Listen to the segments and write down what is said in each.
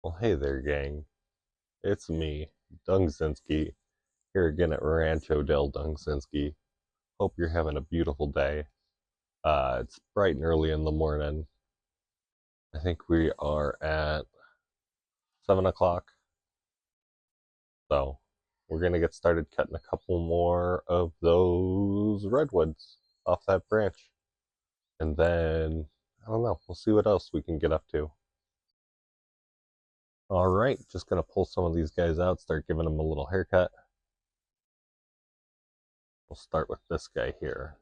Well, hey there, gang. It's me, Dunkzinski, here again at Rancho Del Dunkzinski. Hope you're having a beautiful day. It's bright and early in the morning. I think we are at 7 o'clock. So, we're going to get started cutting a couple more of those redwoods off that branch. And then, I don't know, we'll see what else we can get up to. Alright, just going to pull some of these guys out, start giving them a little haircut. We'll start with this guy here.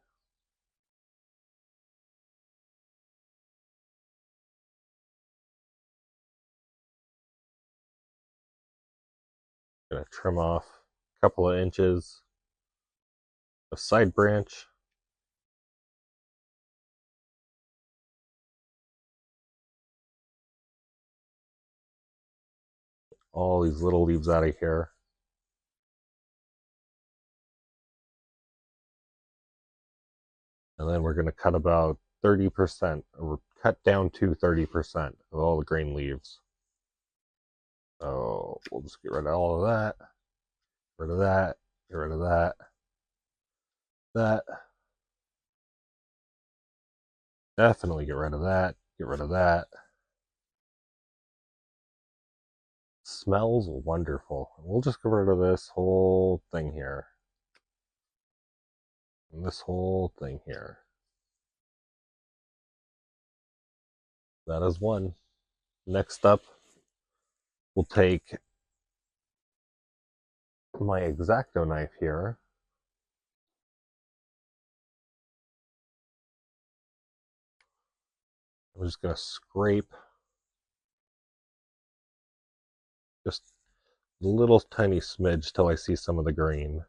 Gonna trim off a couple of inches of side branch. All these little leaves out of here. And then we're gonna cut about 30%, or cut down to 30% of all the green leaves. So we'll just get rid of all of that, get rid of that, get rid of that, that. Definitely get rid of that, get rid of that. Smells wonderful. We'll just get rid of this whole thing here. And this whole thing here. That is one. Next up, we'll take my X-Acto knife here. I'm just going to scrape just a little tiny smidge till I see some of the green.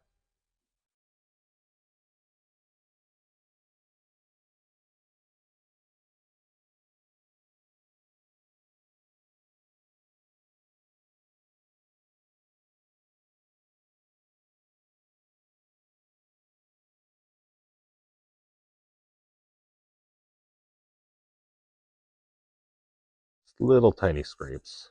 Just little tiny scrapes.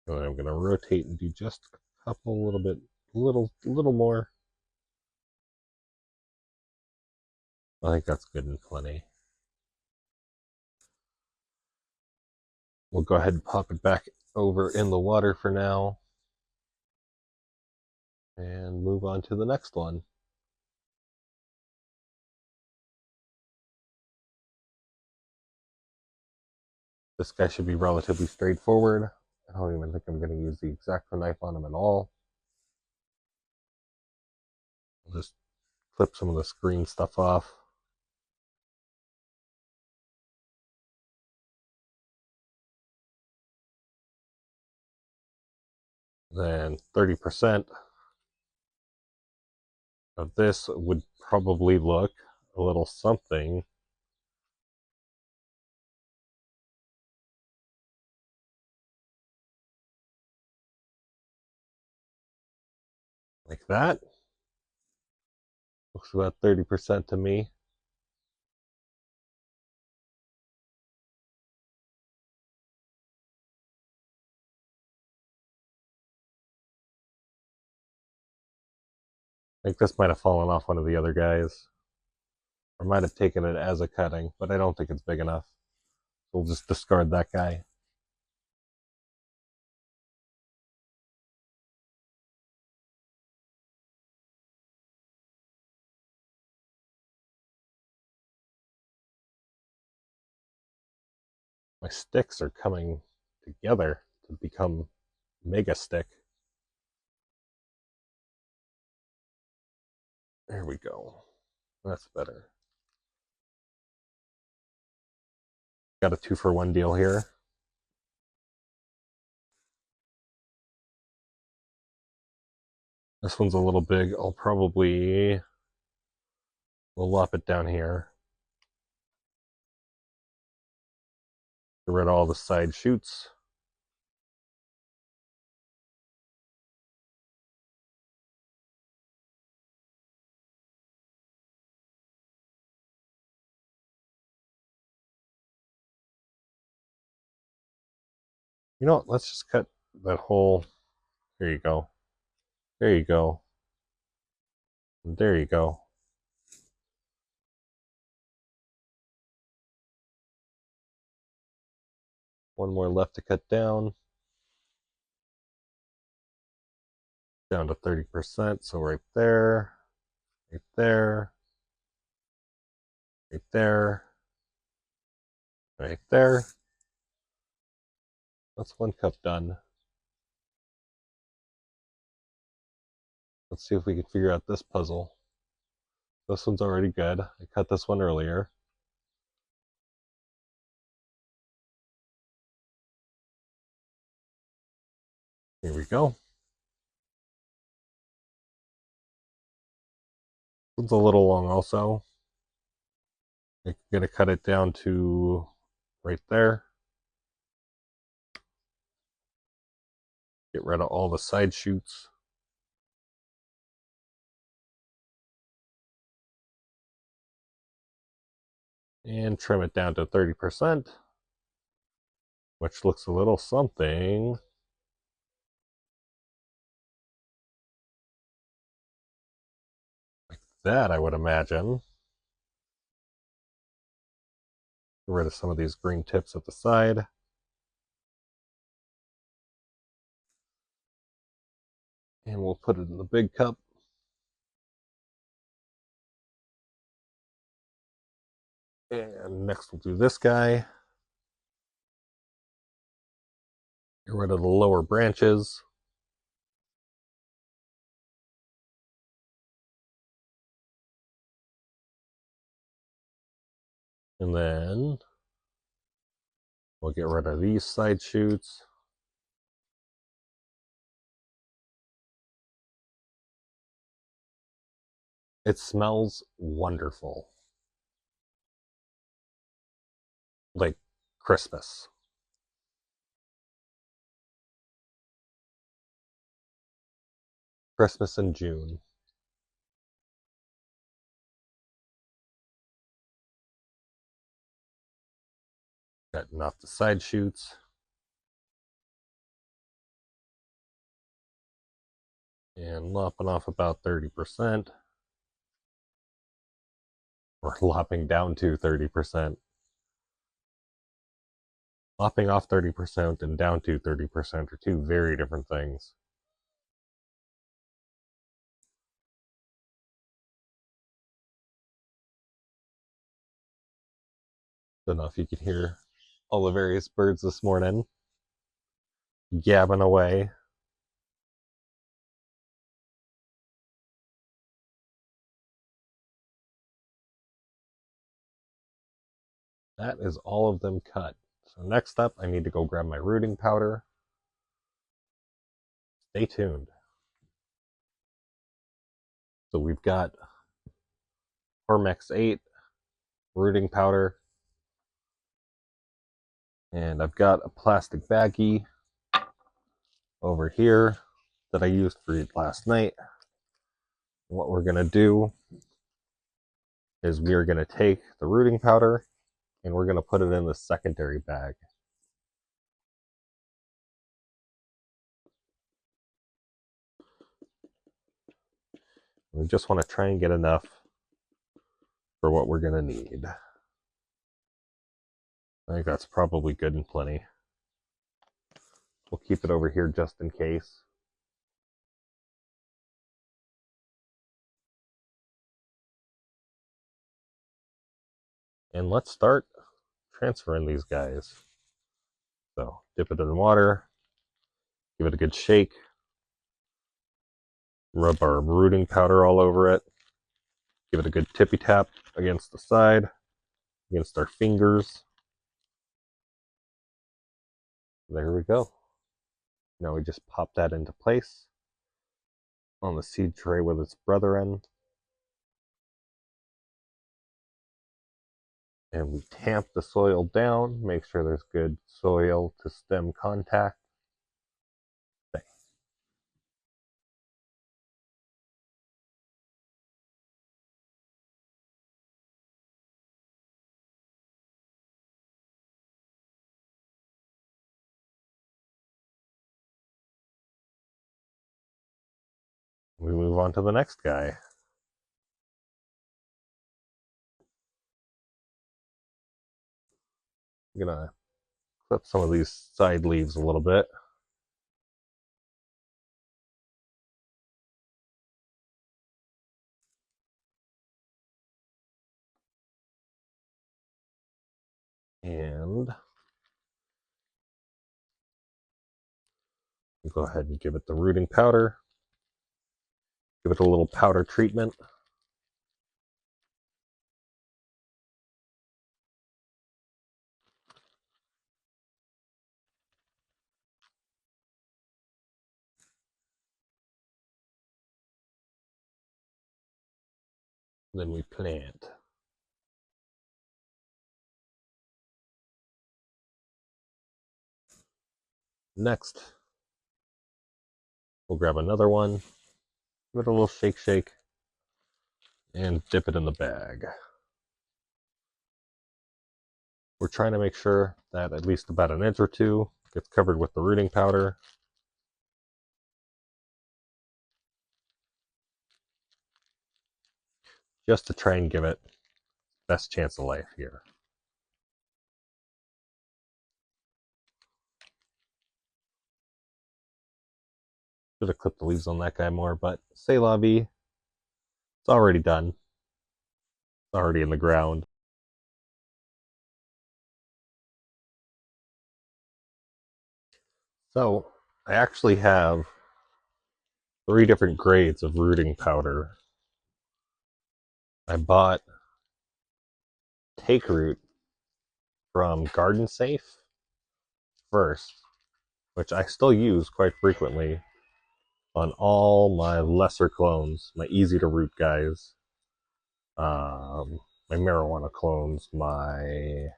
And then I'm going to rotate and do just a couple little more. I think that's good and plenty. We'll go ahead and pop it back over in the water for now and move on to the next one. This guy should be relatively straightforward. I don't even think I'm going to use the X-Acto knife on him at all. I'll just clip some of the green stuff off. Then 30% of this would probably look a little something like that. Looks about 30% to me. I think this might have fallen off one of the other guys. Or might have taken it as a cutting, but I don't think it's big enough. We'll just discard that guy. My sticks are coming together to become mega stick. There we go. That's better. Got a 2-for-1 deal here. This one's a little big. We'll lop it down here. Get rid of all the side shoots. You know what? Let's just cut that whole. There you go. There you go. There you go. One more left to cut down. Down to 30%. So right there, right there, right there, right there. That's one cup done. Let's see if we can figure out this puzzle. This one's already good. I cut this one earlier. Here we go. It's a little long also. I'm going to cut it down to right there. Get rid of all the side shoots. And trim it down to 30%, which looks a little something like that, I would imagine. Get rid of some of these green tips at the side. And we'll put it in the big cup. And next we'll do this guy. Get rid of the lower branches. And then we'll get rid of these side shoots. It smells wonderful. Like Christmas. Christmas in June. Cutting off the side shoots. And lopping off about 30%. Or lopping down to 30%. Lopping off 30% and down to 30% are two very different things. Don't know if you can hear all the various birds this morning gabbing away. That is all of them cut. So next up, I need to go grab my rooting powder. Stay tuned. So we've got Hormex 8 rooting powder. And I've got a plastic baggie over here that I used for last night. What we're going to do is we are going to take the rooting powder and we're going to put it in the secondary bag. We just want to try and get enough for what we're going to need. I think that's probably good and plenty. We'll keep it over here just in case. And let's start transferring these guys. So dip it in water, give it a good shake, rub our rooting powder all over it, give it a good tippy tap against the side, against our fingers. There we go. Now we just pop that into place. on the seed tray with its brethren. And we tamp the soil down, make sure there's good soil to stem contact. We move on to the next guy. I'm gonna clip some of these side leaves a little bit. And go ahead and give it the rooting powder. Give it a little powder treatment. Then we plant. Next, we'll grab another one, give it a little shake, and dip it in the bag. We're trying to make sure that at least about an inch or two gets covered with the rooting powder. Just to try and give it best chance of life here. Should have clipped the leaves on that guy more, but c'est la vie. It's already done. It's already in the ground. So I actually have 3 different grades of rooting powder. I bought Take Root from Garden Safe first, which I still use quite frequently on all my lesser clones, my easy to root guys, my marijuana clones, I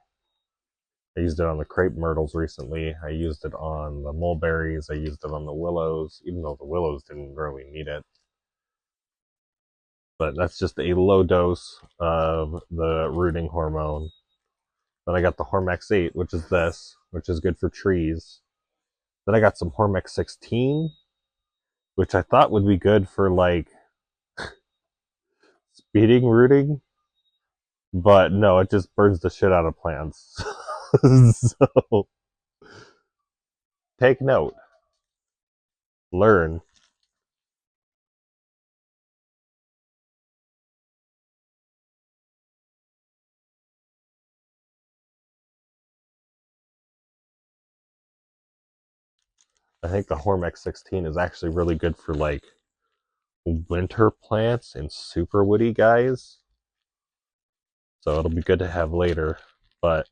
used it on the crepe myrtles recently. I used it on the mulberries. I used it on the willows, even though the willows didn't really need it. But that's just a low dose of the rooting hormone. Then I got the Hormex 8, which is this, which is good for trees. Then I got some Hormex 16, which I thought would be good for like speeding rooting, but no, it just burns the shit out of plants. So take note, learn. I think the Hormex 16 is actually really good for like winter plants and super woody guys. So it'll be good to have later, but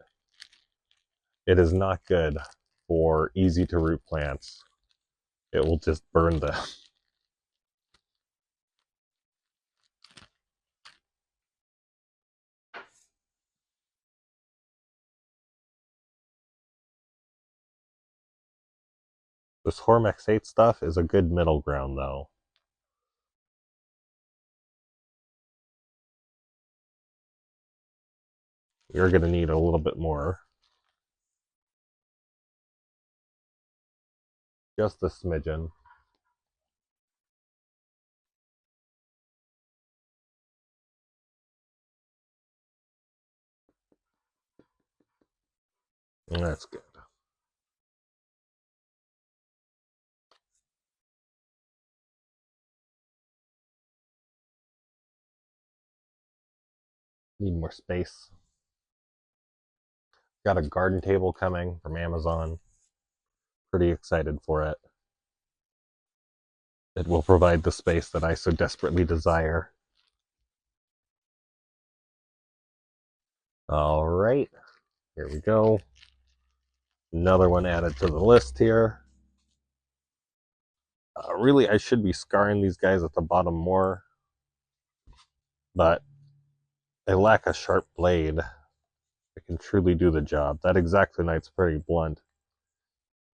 it is not good for easy to root plants. It will just burn them. This Hormex 8 stuff is a good middle ground though. You're going to need a little bit more. Just a smidgen. And that's good. Need more space. Got a garden table coming from Amazon. Pretty excited for it. It will provide the space that I so desperately desire. All right, here we go. Another one added to the list here. Really, I should be scarring these guys at the bottom more, but they lack a sharp blade that can truly do the job. That X-Acto knife's pretty blunt,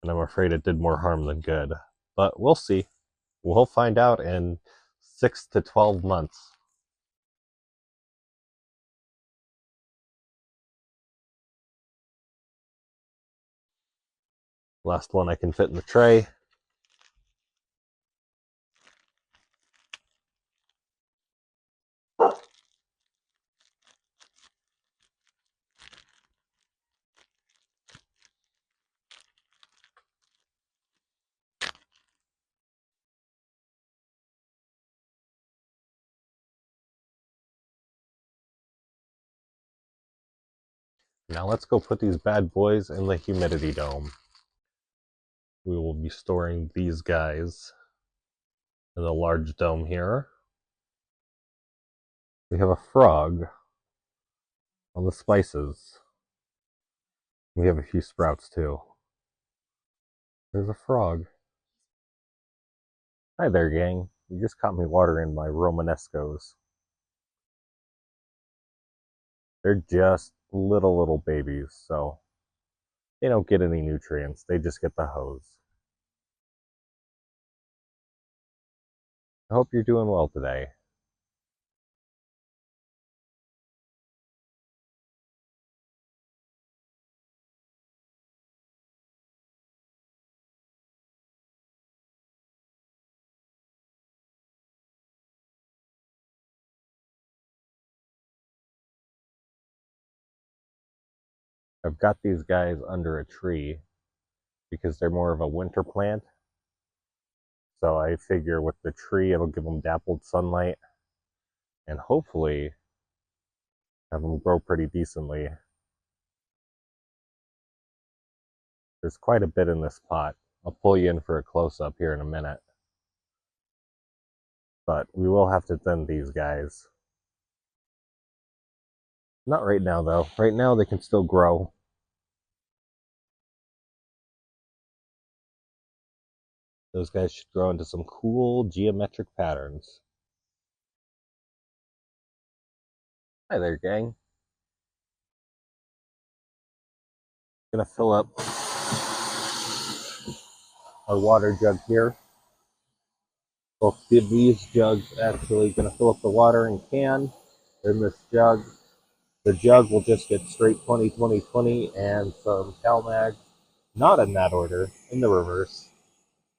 and I'm afraid it did more harm than good. But we'll see. We'll find out in 6 to 12 months. Last one I can fit in the tray. Now let's go put these bad boys in the humidity dome. We will be storing these guys in the large dome here. We have a frog on the spices. We have a few sprouts too. There's a frog. Hi there, gang. You just caught me watering my Romanescos. They're just little babies, so they don't get any nutrients. They just get the hose. I hope you're doing well today. I've got these guys under a tree because they're more of a winter plant. So I figure with the tree, it'll give them dappled sunlight and hopefully have them grow pretty decently. There's quite a bit in this pot. I'll pull you in for a close-up here in a minute. But we will have to thin these guys. Not right now, though. Right now, they can still grow. Those guys should grow into some cool geometric patterns. Hi there, gang. Gonna fill up our water jug here. Both of these jugs actually gonna fill up the watering can in this jug. The jug will just get straight 20 and some CalMag, not in that order, in the reverse.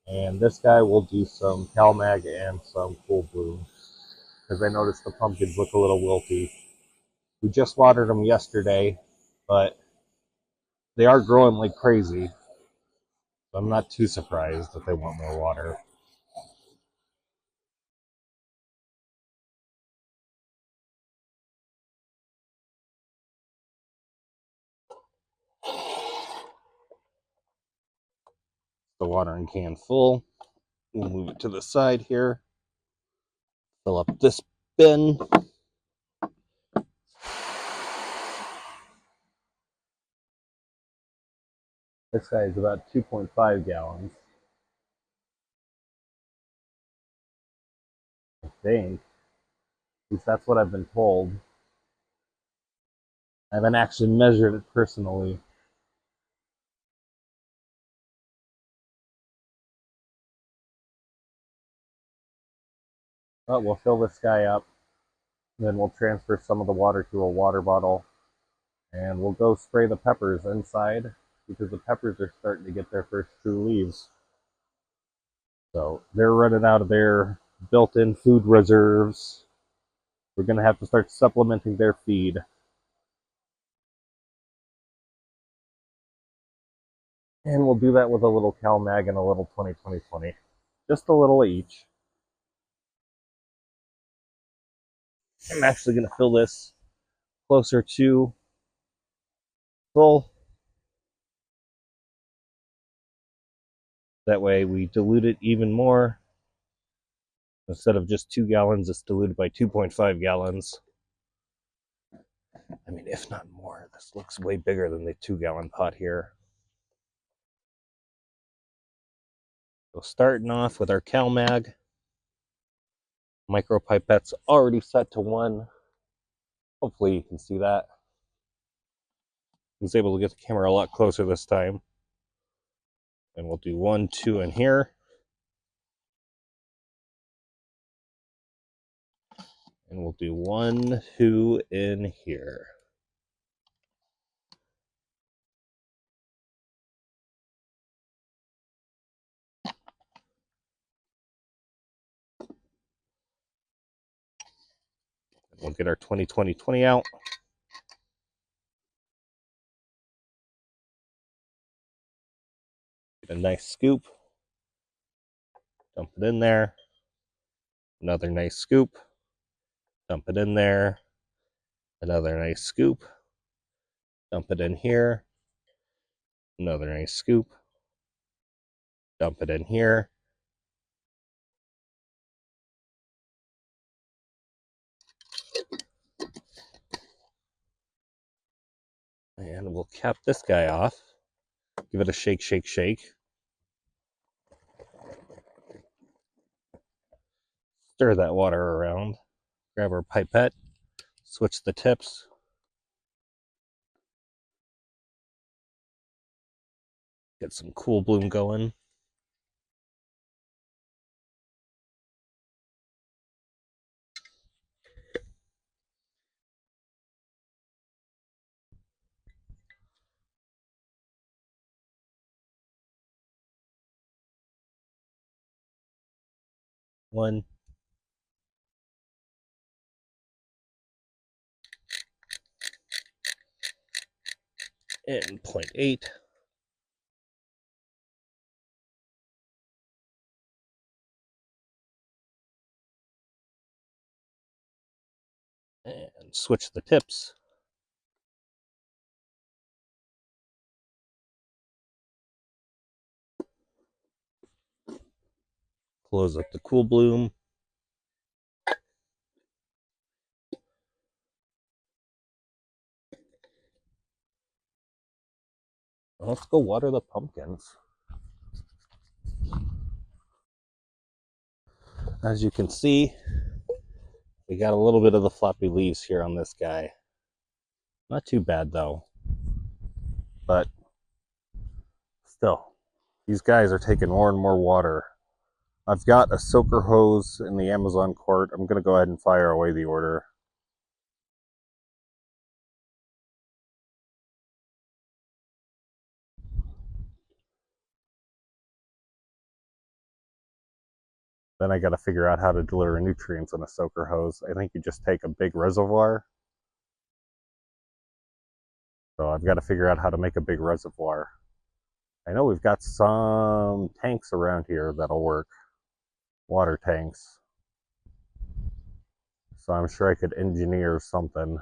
And this guy will do some CalMag and some Cool Blue, because I noticed the pumpkins look a little wilty. We just watered them yesterday, but they are growing like crazy. So I'm not too surprised that they want more water. The watering can full. We'll move it to the side here. Fill up this bin. This guy is about 2.5 gallons. I think. At least that's what I've been told. I haven't actually measured it personally. But we'll fill this guy up. Then we'll transfer some of the water to a water bottle. And we'll go spray the peppers inside because the peppers are starting to get their first true leaves. So they're running out of their built-in food reserves. We're going to have to start supplementing their feed. And we'll do that with a little CalMag and a little 20. Just a little each. I'm actually going to fill this closer to full. That way we dilute it even more. Instead of just 2 gallons, it's diluted by 2.5 gallons. I mean, if not more. This looks way bigger than the 2-gallon pot here. So starting off with our CalMag. Micro pipette's already set to 1. Hopefully you can see that. I was able to get the camera a lot closer this time. And we'll do 1, 2 in here. And we'll do 1, 2 in here. And we'll get our 20-20-20 out. Get a nice scoop. Dump it in there. Another nice scoop. Dump it in there. Another nice scoop. Dump it in here. Another nice scoop. Dump it in here. And we'll cap this guy off. Give it a shake, shake, shake. Stir that water around. Grab our pipette. Switch the tips. Get some cool bloom going. One. And 0.8. And switch the tips. Close up the cool bloom. Let's go water the pumpkins. As you can see, we got a little bit of the floppy leaves here on this guy. Not too bad though, but still, these guys are taking more and more water. I've got a soaker hose in the Amazon cart. I'm going to go ahead and fire away the order. Then I got to figure out how to deliver nutrients in a soaker hose. I think you just take a big reservoir. So I've got to figure out how to make a big reservoir. I know we've got some tanks around here that'll work. Water tanks. So I'm sure I could engineer something.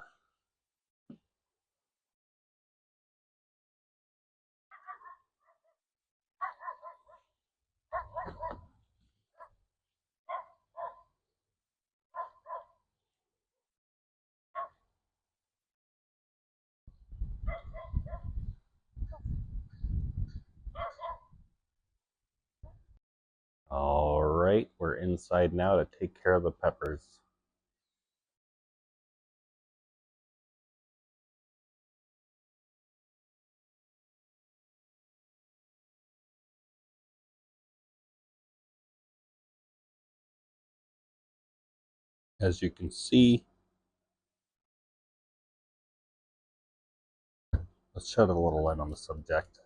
All right, we're inside now to take care of the peppers. As you can see, let's shed a little light on the subject.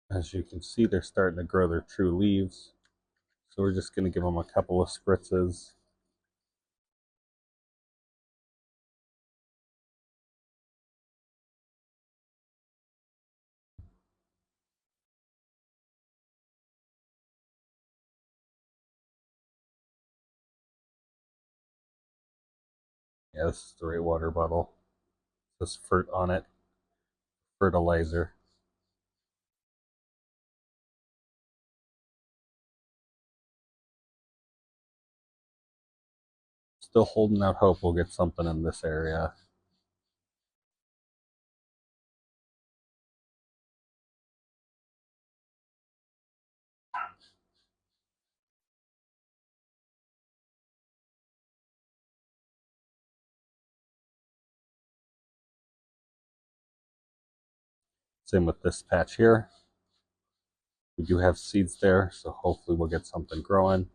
As you can see, they're starting to grow their true leaves. So we're just going to give them a couple of spritzes. Yeah, this is the right water bottle. This Fert on it. Fertilizer. Still holding out hope we'll get something in this area. Same with this patch here. We do have seeds there, so hopefully we'll get something growing.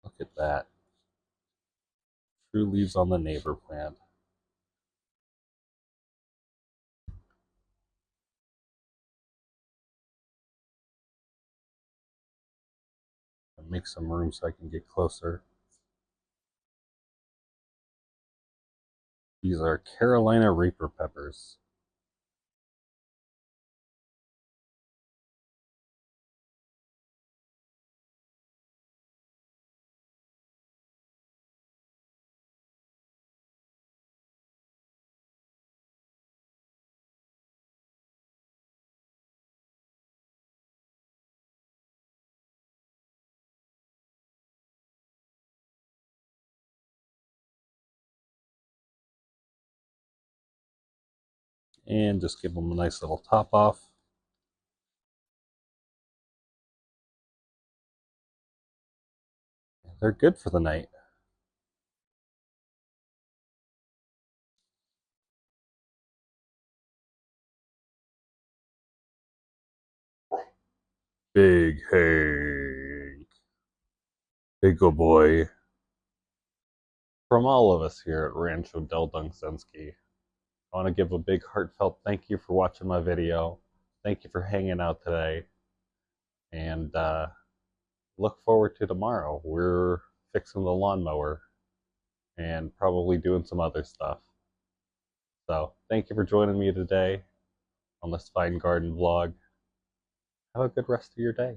Look at that. True leaves on the neighbor plant. Make some room so I can get closer. These are Carolina Reaper peppers. And just give them a nice little top off. They're good for the night. Big Hank. Big good boy. From all of us here at Rancho Del Dunkzinski, I want to give a big heartfelt thank you for watching my video. Thank you for hanging out today. And look forward to tomorrow. We're fixing the lawnmower and probably doing some other stuff. So thank you for joining me today on this fine garden vlog. Have a good rest of your day.